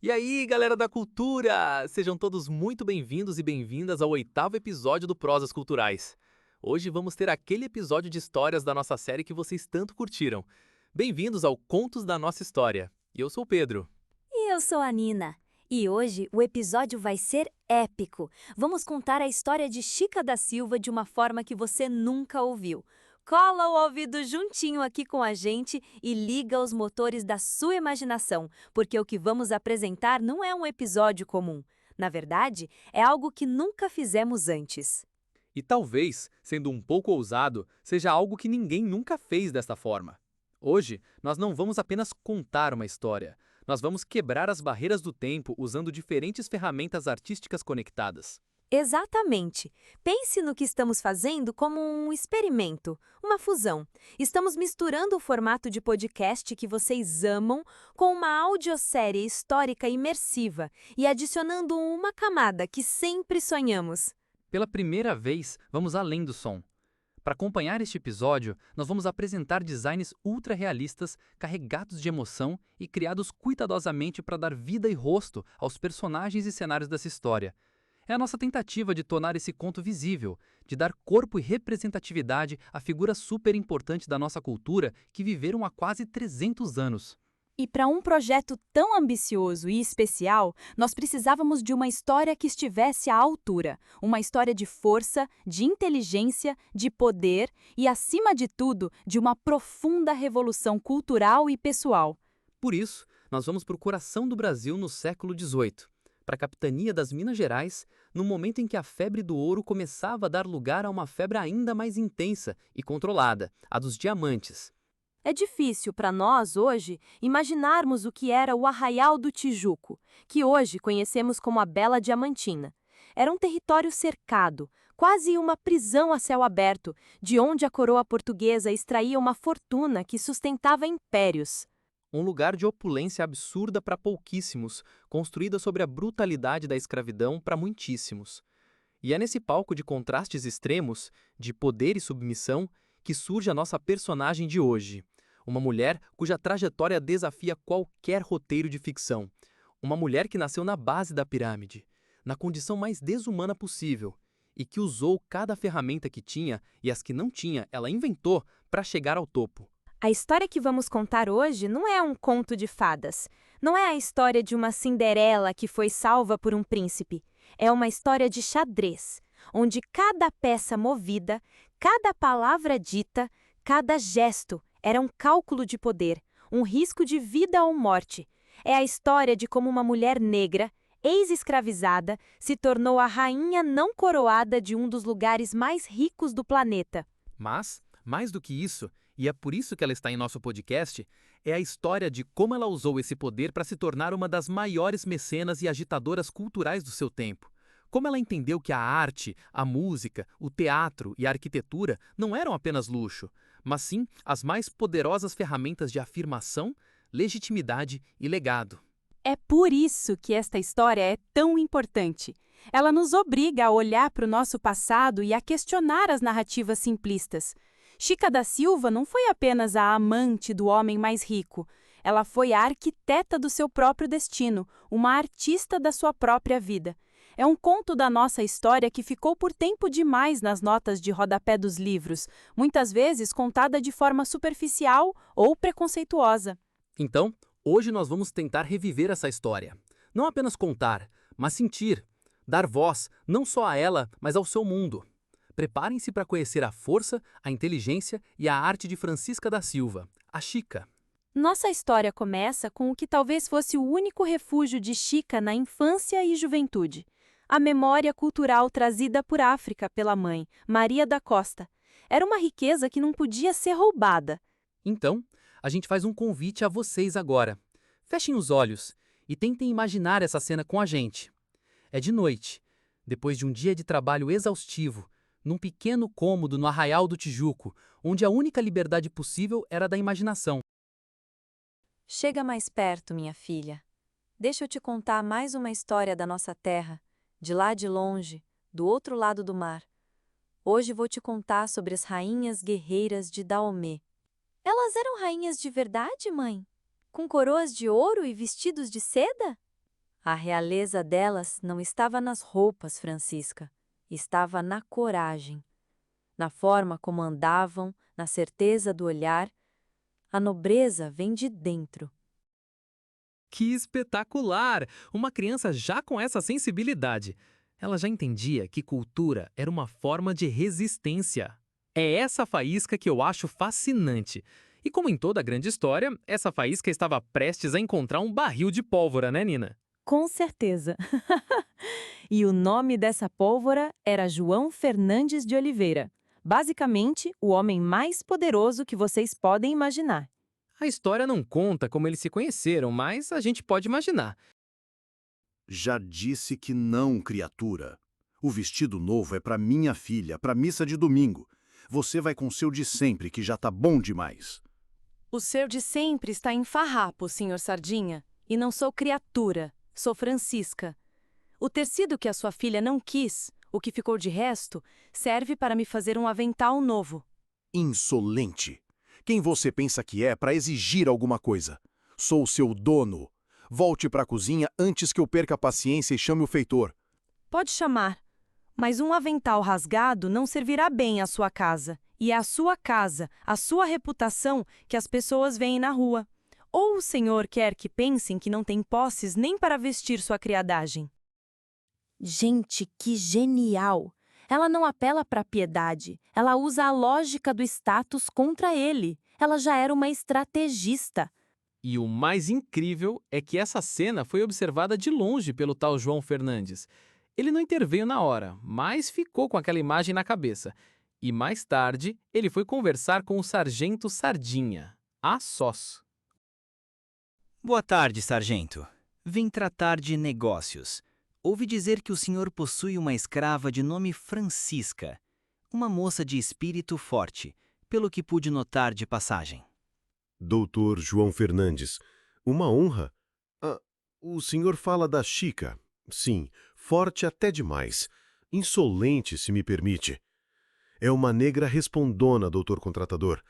E aí, galera da cultura! Sejam todos muito bem-vindos e bem-vindas ao 8º episódio do Prosas Culturais. Hoje vamos ter aquele episódio de histórias da nossa série que vocês tanto curtiram. Bem-vindos ao Contos da Nossa História. E eu sou o Pedro. E eu sou a Nina. E hoje o episódio vai ser épico. Vamos contar a história de Chica da Silva de uma forma que você nunca ouviu. Cola o ouvido juntinho aqui com a gente e liga os motores da sua imaginação, porque o que vamos apresentar não é um episódio comum. Na verdade, é algo que nunca fizemos antes. E talvez, sendo um pouco ousado, seja algo que ninguém nunca fez desta forma. Hoje, nós não vamos apenas contar uma história. Nós vamos quebrar as barreiras do tempo usando diferentes ferramentas artísticas conectadas. Exatamente. Pense no que estamos fazendo como um experimento, uma fusão. Estamos misturando o formato de podcast que vocês amam com uma audiosérie histórica imersiva e adicionando uma camada que sempre sonhamos. Pela primeira vez, vamos além do som. Para acompanhar este episódio, nós vamos apresentar designs ultra-realistas, carregados de emoção e criados cuidadosamente para dar vida e rosto aos personagens e cenários dessa história. É a nossa tentativa de tornar esse conto visível, de dar corpo e representatividade a figuras super importantes da nossa cultura que viveram há quase 300 anos. E para um projeto tão ambicioso e especial, nós precisávamos de uma história que estivesse à altura. Uma história de força, de inteligência, de poder e, acima de tudo, de uma profunda revolução cultural e pessoal. Por isso, nós vamos para o coração do Brasil no século XVIII, para a capitania das Minas Gerais, no momento em que a febre do ouro começava a dar lugar a uma febre ainda mais intensa e controlada, a dos diamantes. É difícil para nós, hoje, imaginarmos o que era o Arraial do Tijuco, que hoje conhecemos como a Bela Diamantina. Era um território cercado, quase uma prisão a céu aberto, de onde a coroa portuguesa extraía uma fortuna que sustentava impérios. Um lugar de opulência absurda para pouquíssimos, construída sobre a brutalidade da escravidão para muitíssimos. E é nesse palco de contrastes extremos, de poder e submissão, que surge a nossa personagem de hoje. Uma mulher cuja trajetória desafia qualquer roteiro de ficção. Uma mulher que nasceu na base da pirâmide, na condição mais desumana possível, e que usou cada ferramenta que tinha e as que não tinha, ela inventou para chegar ao topo. A história que vamos contar hoje não é um conto de fadas. Não é a história de uma Cinderela que foi salva por um príncipe. É uma história de xadrez, onde cada peça movida, cada palavra dita, cada gesto era um cálculo de poder, um risco de vida ou morte. É a história de como uma mulher negra, ex-escravizada, se tornou a rainha não coroada de um dos lugares mais ricos do planeta. Mas, mais do que isso, e é por isso que ela está em nosso podcast, é a história de como ela usou esse poder para se tornar uma das maiores mecenas e agitadoras culturais do seu tempo. Como ela entendeu que a arte, a música, o teatro e a arquitetura não eram apenas luxo, mas sim as mais poderosas ferramentas de afirmação, legitimidade e legado. É por isso que esta história é tão importante. Ela nos obriga a olhar para o nosso passado e a questionar as narrativas simplistas. Chica da Silva não foi apenas a amante do homem mais rico. Ela foi a arquiteta do seu próprio destino, uma artista da sua própria vida. É um conto da nossa história que ficou por tempo demais nas notas de rodapé dos livros, muitas vezes contada de forma superficial ou preconceituosa. Então, hoje nós vamos tentar reviver essa história. Não apenas contar, mas sentir. Dar voz não só a ela, mas ao seu mundo. Preparem-se para conhecer a força, a inteligência e a arte de Francisca da Silva, a Chica. Nossa história começa com o que talvez fosse o único refúgio de Chica na infância e juventude. A memória cultural trazida por África pela mãe, Maria da Costa. Era uma riqueza que não podia ser roubada. Então, a gente faz um convite a vocês agora. Fechem os olhos e tentem imaginar essa cena com a gente. É de noite, depois de um dia de trabalho exaustivo, num pequeno cômodo no Arraial do Tijuco, onde a única liberdade possível era da imaginação. Chega mais perto, minha filha. Deixa eu te contar mais uma história da nossa terra, de lá de longe, do outro lado do mar. Hoje vou te contar sobre as rainhas guerreiras de Daomé. Elas eram rainhas de verdade, mãe? Com coroas de ouro e vestidos de seda? A realeza delas não estava nas roupas, Francisca. Estava na coragem, na forma como andavam, na certeza do olhar. A nobreza vem de dentro. Que espetacular! Uma criança já com essa sensibilidade. Ela já entendia que cultura era uma forma de resistência. É essa faísca que eu acho fascinante. E como em toda grande história, essa faísca estava prestes a encontrar um barril de pólvora, né, Nina? Com certeza. E o nome dessa pólvora era João Fernandes de Oliveira. Basicamente, o homem mais poderoso que vocês podem imaginar. A história não conta como eles se conheceram, mas a gente pode imaginar. Já disse que não, criatura. O vestido novo é para minha filha, para missa de domingo. Você vai com o seu de sempre, que já tá bom demais. O seu de sempre está em farrapo, Sr. Sardinha. E não sou criatura, sou Francisca. O tecido que a sua filha não quis, o que ficou de resto, serve para me fazer um avental novo. Insolente! Quem você pensa que é para exigir alguma coisa? Sou seu dono. Volte para a cozinha antes que eu perca a paciência e chame o feitor. Pode chamar, mas um avental rasgado não servirá bem à sua casa. E é a sua casa, a sua reputação que as pessoas veem na rua. Ou o senhor quer que pensem que não tem posses nem para vestir sua criadagem? Gente, que genial! Ela não apela para a piedade, ela usa a lógica do status contra ele. Ela já era uma estrategista. E o mais incrível é que essa cena foi observada de longe pelo tal João Fernandes. Ele não interveio na hora, mas ficou com aquela imagem na cabeça. E mais tarde, ele foi conversar com o sargento Sardinha, a sós. Boa tarde, sargento. Vim tratar de negócios. Ouvi dizer que o senhor possui uma escrava de nome Francisca, uma moça de espírito forte, pelo que pude notar de passagem. Doutor João Fernandes, uma honra. O senhor fala da Chica. Sim, forte até demais. Insolente, se me permite. É uma negra respondona, doutor contratador.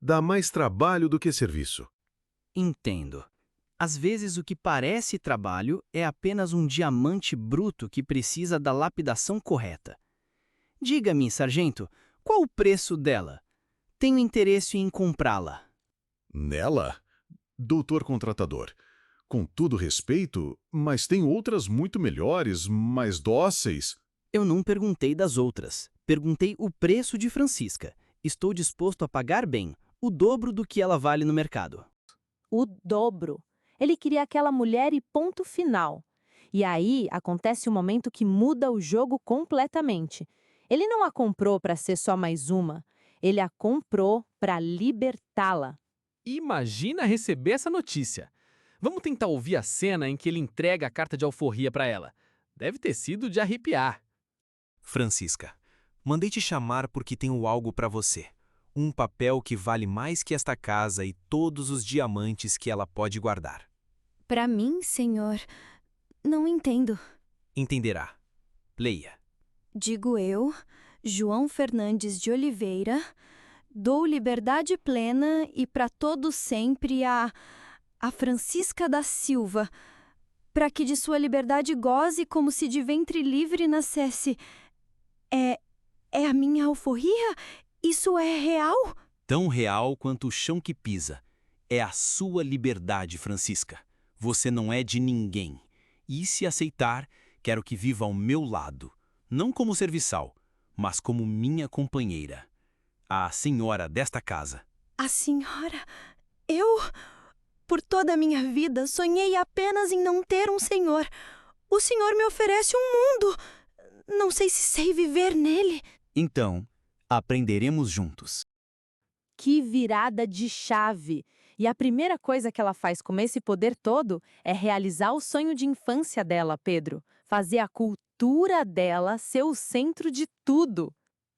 Dá mais trabalho do que serviço. Entendo. Às vezes o que parece trabalho é apenas um diamante bruto que precisa da lapidação correta. Diga-me, sargento, qual o preço dela? Tenho interesse em comprá-la. Nela? Doutor contratador, com todo respeito, mas tem outras muito melhores, mais dóceis. Eu não perguntei das outras. Perguntei o preço de Francisca. Estou disposto a pagar bem, o dobro do que ela vale no mercado. O dobro. Ele queria aquela mulher e ponto final. E aí acontece um momento que muda o jogo completamente. Ele não a comprou para ser só mais uma. Ele a comprou para libertá-la. Imagina receber essa notícia. Vamos tentar ouvir a cena em que ele entrega a carta de alforria para ela. Deve ter sido de arrepiar. Francisca, mandei te chamar porque tenho algo para você. Um papel que vale mais que esta casa e todos os diamantes que ela pode guardar. Para mim, senhor, não entendo. Entenderá. Leia. Digo eu, João Fernandes de Oliveira, dou liberdade plena e para todo sempre a Francisca da Silva, para que de sua liberdade goze como se de ventre livre nascesse. É a minha alforria? Isso é real? Tão real quanto o chão que pisa. É a sua liberdade, Francisca. Você não é de ninguém. E se aceitar, quero que viva ao meu lado. Não como serviçal, mas como minha companheira. A senhora desta casa. A senhora? Eu, por toda a minha vida, sonhei apenas em não ter um senhor. O senhor me oferece um mundo. Não sei se sei viver nele. Então, aprenderemos juntos. Que virada de chave! E a primeira coisa que ela faz com esse poder todo é realizar o sonho de infância dela, Pedro. Fazer a cultura dela ser o centro de tudo.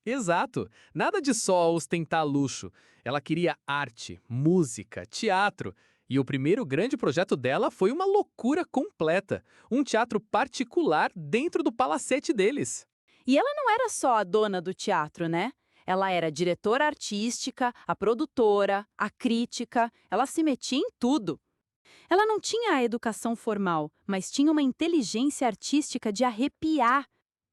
Exato. Nada de só ostentar luxo. Ela queria arte, música, teatro. E o primeiro grande projeto dela foi uma loucura completa. Um teatro particular dentro do palacete deles. E ela não era só a dona do teatro, né? Ela era a diretora artística, a produtora, a crítica. Ela se metia em tudo. Ela não tinha a educação formal, mas tinha uma inteligência artística de arrepiar.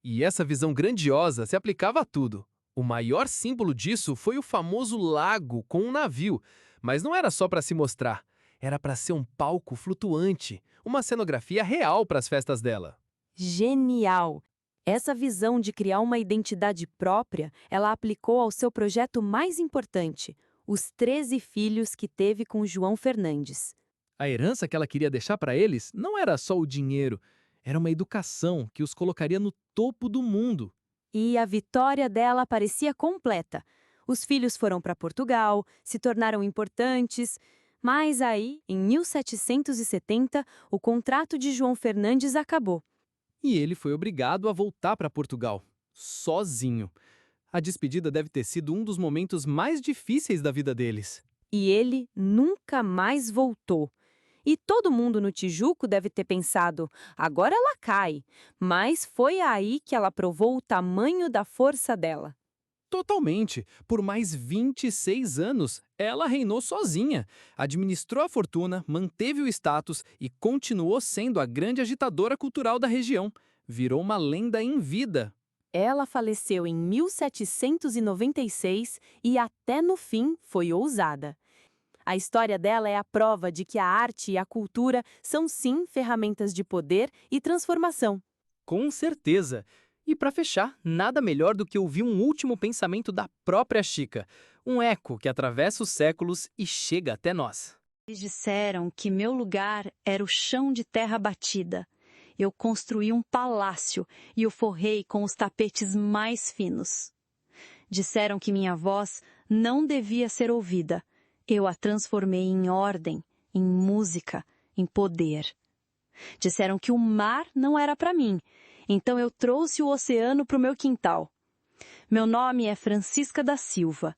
E essa visão grandiosa se aplicava a tudo. O maior símbolo disso foi o famoso lago com um navio, mas não era só para se mostrar, era para ser um palco flutuante, uma cenografia real para as festas dela. Genial! Essa visão de criar uma identidade própria, ela aplicou ao seu projeto mais importante, os 13 filhos que teve com João Fernandes. A herança que ela queria deixar para eles não era só o dinheiro, era uma educação que os colocaria no topo do mundo. E a vitória dela parecia completa. Os filhos foram para Portugal, se tornaram importantes, mas aí, em 1770, o contrato de João Fernandes acabou. E ele foi obrigado a voltar para Portugal, sozinho. A despedida deve ter sido um dos momentos mais difíceis da vida deles. E ele nunca mais voltou. E todo mundo no Tijuco deve ter pensado, agora ela cai. Mas foi aí que ela provou o tamanho da força dela. Totalmente. Por mais 26 anos, ela reinou sozinha. Administrou a fortuna, manteve o status e continuou sendo a grande agitadora cultural da região. Virou uma lenda em vida. Ela faleceu em 1796 e até no fim foi ousada. A história dela é a prova de que a arte e a cultura são sim ferramentas de poder e transformação. Com certeza. E para fechar, nada melhor do que ouvir um último pensamento da própria Chica, um eco que atravessa os séculos e chega até nós. Eles disseram que meu lugar era o chão de terra batida. Eu construí um palácio e o forrei com os tapetes mais finos. Disseram que minha voz não devia ser ouvida. Eu a transformei em ordem, em música, em poder. Disseram que o mar não era para mim. Então eu trouxe o oceano para o meu quintal. Meu nome é Francisca da Silva.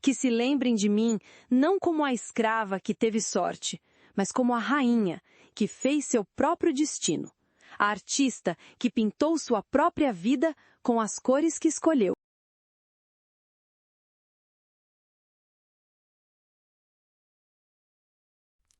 Que se lembrem de mim não como a escrava que teve sorte, mas como a rainha que fez seu próprio destino. A artista que pintou sua própria vida com as cores que escolheu.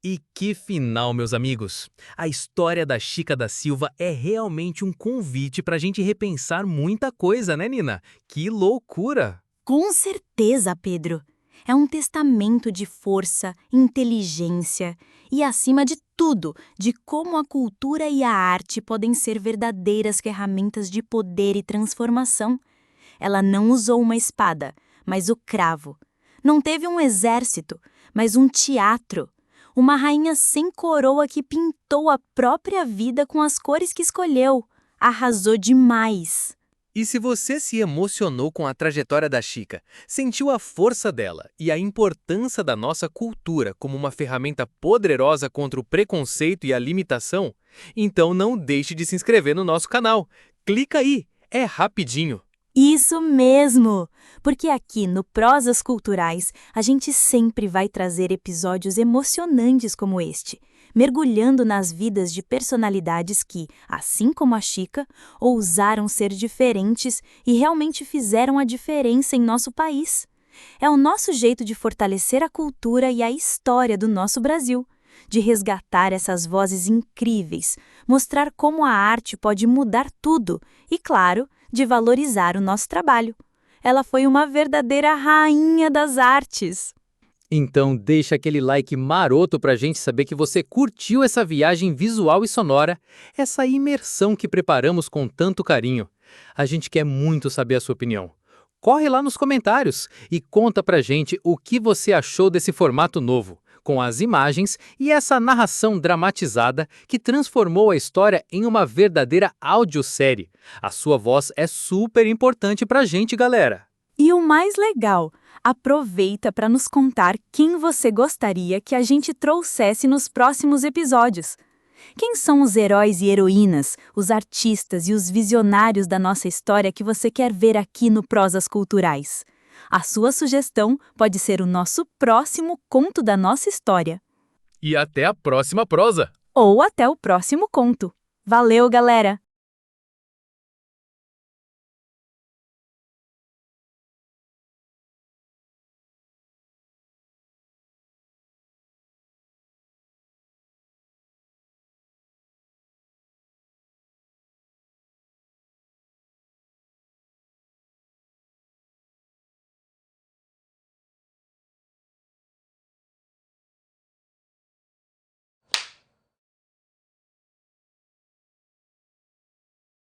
E que final, meus amigos! A história da Chica da Silva é realmente um convite para a gente repensar muita coisa, né, Nina? Que loucura! Com certeza, Pedro. É um testamento de força, inteligência e, acima de tudo, de como a cultura e a arte podem ser verdadeiras ferramentas de poder e transformação. Ela não usou uma espada, mas o cravo. Não teve um exército, mas um teatro. Uma rainha sem coroa que pintou a própria vida com as cores que escolheu. Arrasou demais. E se você se emocionou com a trajetória da Chica, sentiu a força dela e a importância da nossa cultura como uma ferramenta poderosa contra o preconceito e a limitação, então não deixe de se inscrever no nosso canal. Clica aí, é rapidinho. Isso mesmo! Porque aqui no Prosas Culturais a gente sempre vai trazer episódios emocionantes como este, mergulhando nas vidas de personalidades que, assim como a Chica, ousaram ser diferentes e realmente fizeram a diferença em nosso país. É o nosso jeito de fortalecer a cultura e a história do nosso Brasil, de resgatar essas vozes incríveis, mostrar como a arte pode mudar tudo e, claro, de valorizar o nosso trabalho. Ela foi uma verdadeira rainha das artes. Então deixa aquele like maroto pra gente saber que você curtiu essa viagem visual e sonora, essa imersão que preparamos com tanto carinho. A gente quer muito saber a sua opinião. Corre lá nos comentários e conta pra gente o que você achou desse formato novo, com as imagens e essa narração dramatizada que transformou a história em uma verdadeira audiosérie. A sua voz é super importante pra gente, galera. E o mais legal, aproveita para nos contar quem você gostaria que a gente trouxesse nos próximos episódios. Quem são os heróis e heroínas, os artistas e os visionários da nossa história que você quer ver aqui no Prosas Culturais? A sua sugestão pode ser o nosso próximo conto da nossa história. E até a próxima prosa! Ou até o próximo conto. Valeu, galera!